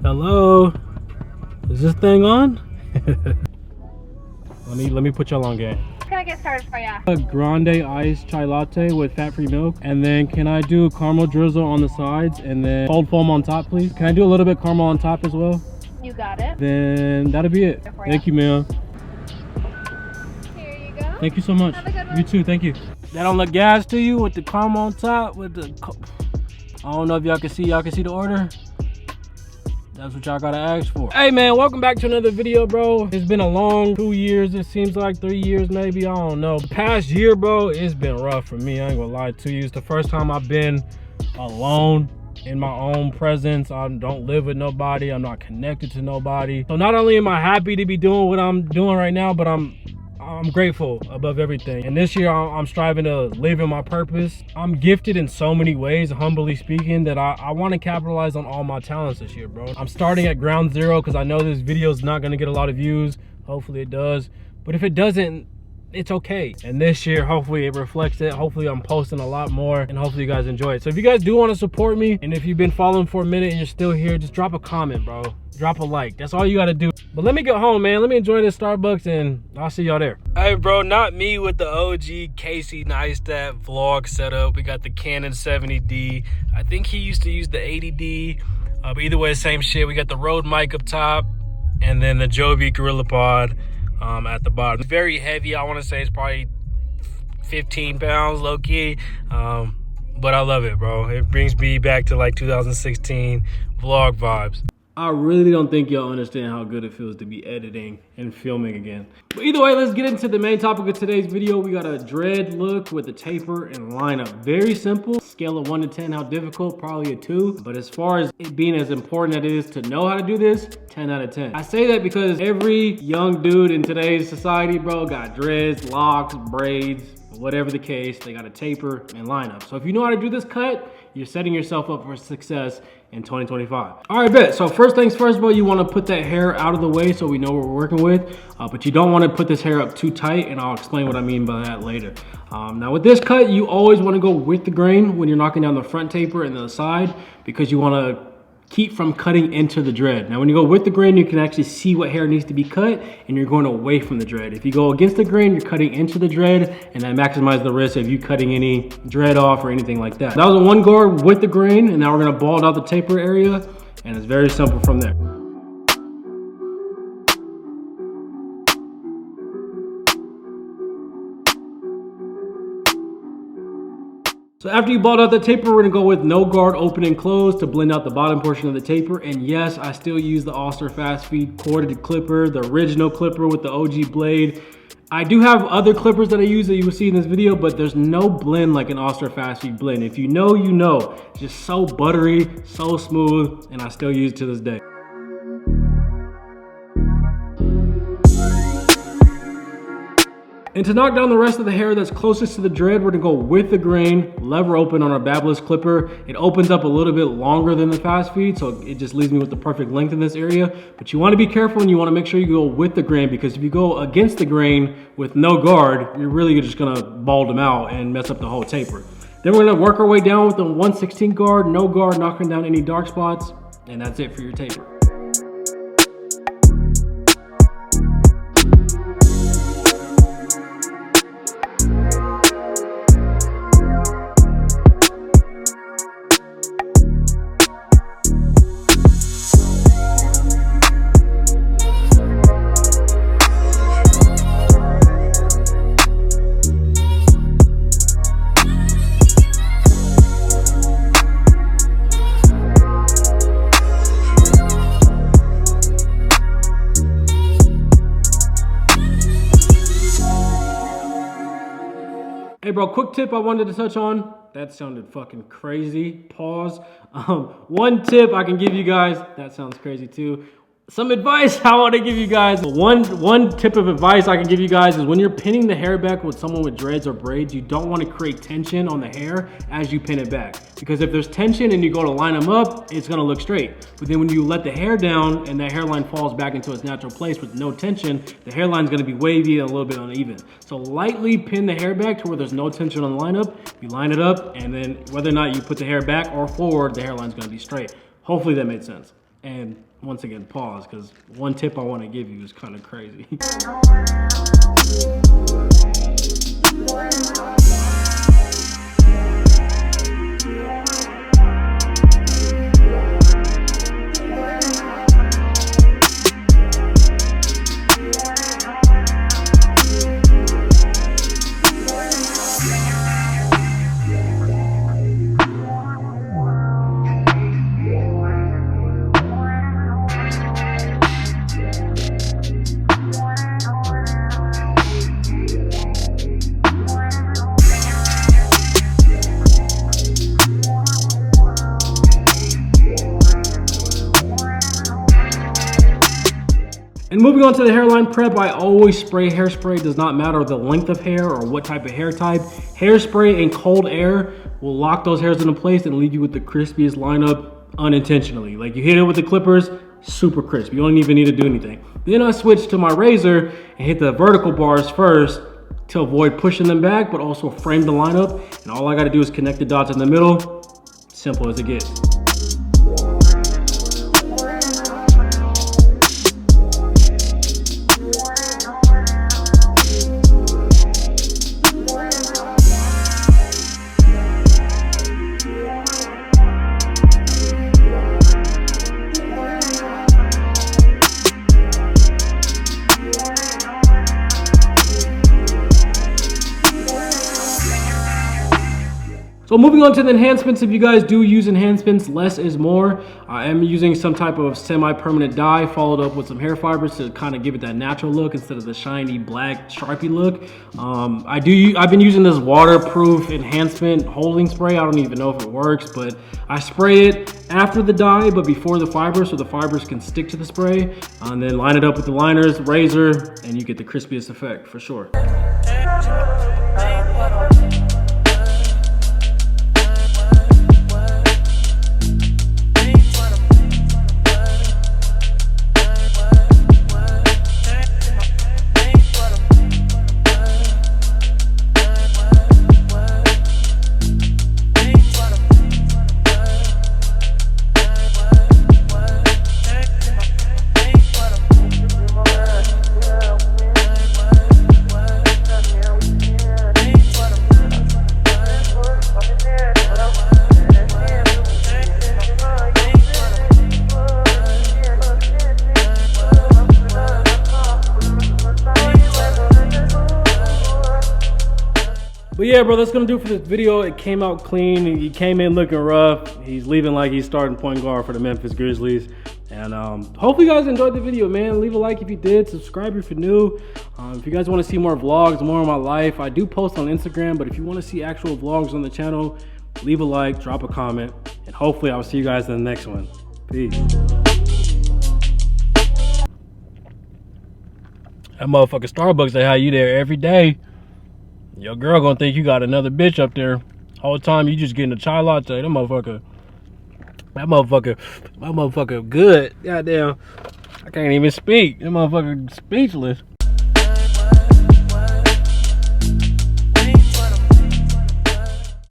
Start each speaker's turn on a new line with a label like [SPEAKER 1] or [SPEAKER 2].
[SPEAKER 1] Hello? Is this thing on? let me put y'all on game.
[SPEAKER 2] Can I get started for you?
[SPEAKER 1] A grande iced chai latte with fat-free milk, and then can I do caramel drizzle on the sides and then cold foam on top, please? Can I do a little bit caramel on top as well?
[SPEAKER 2] You got it.
[SPEAKER 1] Then that'll be it. Thank you, ma'am.
[SPEAKER 2] Here you go.
[SPEAKER 1] Thank you so much.
[SPEAKER 2] Have a good one.
[SPEAKER 1] You too, thank you. That don't look gas to you with the caramel on top with the I don't know if y'all can see the order. That's what y'all gotta ask for. Hey man, welcome back to another video, bro. It's been a long 2 years. It seems like 3 years maybe, I don't know. The past year, bro, it's been rough for me. I ain't gonna lie to you. It's the first time I've been alone in my own presence. I don't live with nobody. I'm not connected to nobody. So not only am I happy to be doing what I'm doing right now, but I'm grateful above everything. And this year I'm striving to live in my purpose. I'm gifted in so many ways, humbly speaking, that I want to capitalize on all my talents this year, bro. I'm starting at ground zero because I know this video is not going to get a lot of views. Hopefully it does. But if it doesn't, it's okay. And this year, hopefully it reflects it. Hopefully I'm posting a lot more and hopefully you guys enjoy it. So if you guys do want to support me, and if you've been following for a minute and you're still here, just drop a comment, bro. Drop a like. That's all you got to do. But let me go home, man. Let me enjoy this Starbucks and I'll see y'all there. Hey, bro, not me with the OG Casey Neistat vlog setup. We got the Canon 70D. I think he used to use the 80D. But either way, same shit. We got the Rode mic up top and then the Jovi Gorilla Pod at the bottom. It's very heavy. I want to say it's probably 15 pounds low key. But I love it, bro. It brings me back to like 2016 vlog vibes. I really don't think y'all understand how good it feels to be editing and filming again. But either way, let's get into the main topic of today's video. We got a dread look with a taper and lineup. Very simple. Scale of 1 to 10, how difficult? Probably a 2. But as far as it being as important as it is to know how to do this, 10 out of 10. I say that because every young dude in today's society, bro, got dreads, locks, braids, whatever the case, they got a taper and lineup. So if you know how to do this cut, you're setting yourself up for success in 2025. All right, bet. So first things first, bro, you want to put that hair out of the way so we know what we're working with, but you don't want to put this hair up too tight, and I'll explain what I mean by that later. Now with this cut, you always want to go with the grain when you're knocking down the front taper and the side, because you want to keep from cutting into the dread. Now when you go with the grain, you can actually see what hair needs to be cut, and you're going away from the dread. If you go against the grain, you're cutting into the dread, and that maximizes the risk of you cutting any dread off or anything like that. That was a 1 guard with the grain, and now we're gonna bald out the taper area, and it's very simple from there. So after you bald out the taper, we're gonna go with no guard open and close to blend out the bottom portion of the taper. And yes, I still use the All-Star Fast Feed corded clipper, the original clipper with the OG blade. I do have other clippers that I use that you will see in this video, but there's no blend like an All-Star Fast Feed blend. If you know, you know. It's just so buttery, so smooth, and I still use it to this day. And to knock down the rest of the hair that's closest to the dread, we're gonna go with the grain, lever open on our Babyliss clipper. It opens up a little bit longer than the Fast Feed, so it just leaves me with the perfect length in this area. But you wanna be careful and you wanna make sure you go with the grain, because if you go against the grain with no guard, you're really just gonna bald them out and mess up the whole taper. Then we're gonna work our way down with the 1/16 guard, no guard, knocking down any dark spots, and that's it for your taper. Hey bro, quick tip I wanted to touch on. That sounded fucking crazy. Pause. One tip I can give you guys, that sounds crazy too. Some advice I want to give you guys. One tip of advice I can give you guys is when you're pinning the hair back with someone with dreads or braids, you don't want to create tension on the hair as you pin it back. Because if there's tension and you go to line them up, it's going to look straight. But then when you let the hair down and that hairline falls back into its natural place with no tension, the hairline's going to be wavy and a little bit uneven. So lightly pin the hair back to where there's no tension on the lineup. You line it up, and then whether or not you put the hair back or forward, the hairline's going to be straight. Hopefully that made sense. And once again, pause, because one tip I want to give you is kind of crazy. And moving on to the hairline prep, I always spray hairspray. Does not matter the length of hair or what type of hair type. Hairspray and cold air will lock those hairs into place and leave you with the crispiest lineup unintentionally. Like you hit it with the clippers, super crisp. You don't even need to do anything. Then I switched to my razor and hit the vertical bars first to avoid pushing them back, but also frame the lineup. And all I gotta do is connect the dots in the middle. Simple as it gets. So moving on to the enhancements, if you guys do use enhancements, less is more. I am using some type of semi-permanent dye followed up with some hair fibers to kind of give it that natural look instead of the shiny black Sharpie look. I've been using this waterproof enhancement holding spray. I don't even know if it works, but I spray it after the dye, but before the fibers, so the fibers can stick to the spray, and then line it up with the liners, razor, and you get the crispiest effect for sure. But yeah, bro, that's gonna do it for this video. It came out clean. He came in looking rough. He's leaving like he's starting point guard for the Memphis Grizzlies. And hopefully you guys enjoyed the video, man. Leave a like if you did. Subscribe if you're new. If you guys want to see more vlogs, more of my life, I do post on Instagram. But if you want to see actual vlogs on the channel, leave a like, drop a comment, and hopefully I will see you guys in the next one. Peace. That motherfucking Starbucks, they have you there every day. Your girl gonna think you got another bitch up there. Whole time you just getting a chai latte. That motherfucker good. Goddamn. I can't even speak. That motherfucker speechless.